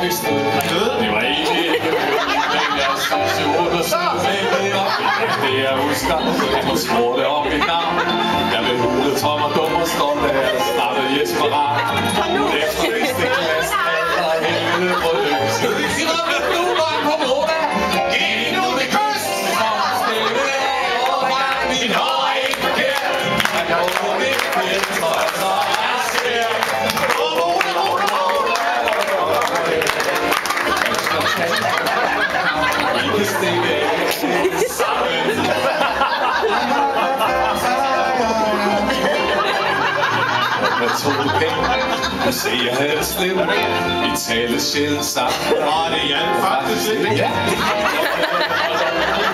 fik stød. Det var egentlig ikke men jeg synes jo under siden op. Det jeg husker, jeg må spurgte om mit navn. Jeg blev hulet, tom og dum og stolt af, der startede Jesper Ravn. Efter næste klasse, og helvede på løs. I rømte nu godt på Moda. Giv nu det kys. Stille overgang, min hår er ikke forkert. Jeg kan overhovedet ikke forkert, tror jeg så jeg ser. I kan stikke sammen. Jeg tog det pænt, og se jeg havde det slemt. Vi talte sjældent sammen, og det hjalp faktisk lidt. Ja.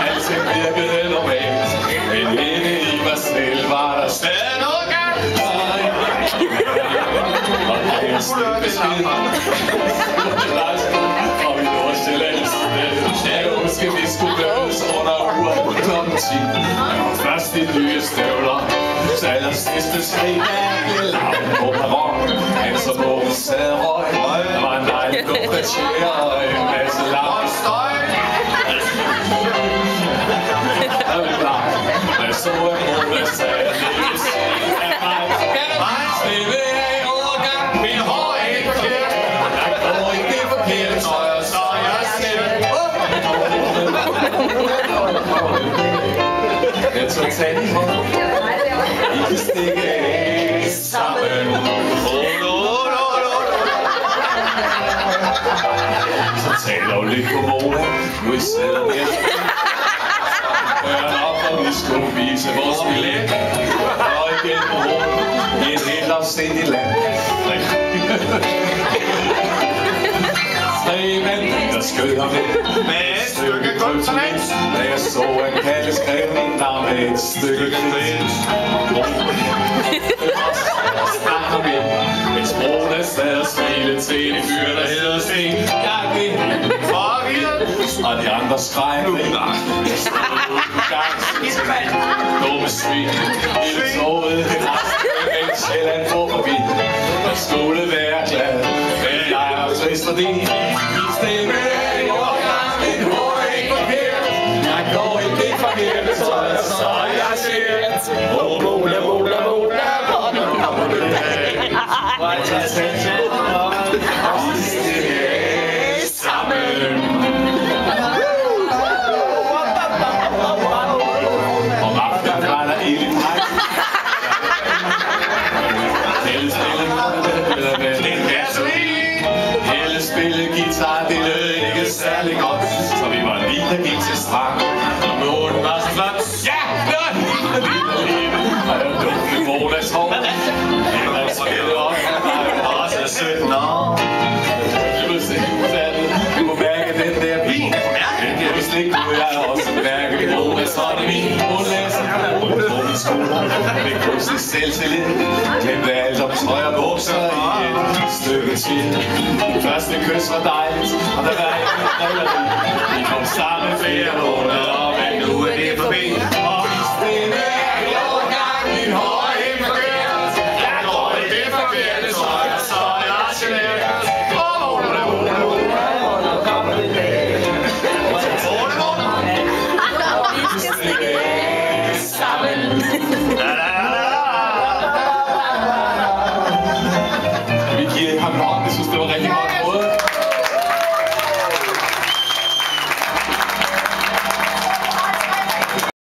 Alting virkede normalt, men inde i mig selv var der stadig noget galt. Og det er slet besked. Og vi Nordsjællands jeg husker vi skulle mødes under uret klokken 10. Jeg var først i nye støvler, så allersidste skridt af lavn på perronen. Han så på en sad røg, der var en dejlig luftretjære og en masse lavn støj. Der blev blank, og jeg så en mor, der sagde, at det ville sige af mig. Mig stille af overgang, min hår er ikke forkert. Jeg går ikke det forkert, tror jeg, så jeg ser. Jeg tog tag i hånden. I kan stikke af sammen. Så taler jo lidt på Moda. Nu er I sidder med. Hør op, og vi skulle vise vores billet. Og igen på rundt i et helt afsindigt land. Tre mænd, der skød ham lidt med et stykke kulturelt. Da jeg så en kalde skrev min navn med et stykke kridt. Og snakker vi et sprog, der stadig smiler til en fyr, der hedder Sten. Jeg blev helt forvirret, og de andre skreg lidt. Jeg stod ud på gang, dumme svin. Lille toget, det resten af Sjælland får forbi. Jeg skulle være glad, men jeg er trist, fordi vi stemme i overgang. Min hår er ikke forkert. Jeg går ikke det forkert, så jeg ser. Moda, Moda, Moda, Moda, og jeg tager selv til og stikke sammen. Om aftenen var der ild i mig. Helle spille guitar, det lød ikke særlig godt. Så vi var lige der gik til strand, og månen var flot. Ja, det var helt vildt. Og jeg dunkede Modas hår. Det var skældet op, og også 17 år. Jeg blev se uddannet, du må mærke den der pin. Den kan vist ikke, nu jeg også mærke Modas hånd i min. Hun læser rundt på min skulder. Det pludselig selvtillid. Glemte alt om tøj og bukser i et stykke tid. Første kys var dejligt, og der var ikke drilleri. Vi kom sammen flere måneder, men nu er det forbi. Og vi stille i overgang, min hår.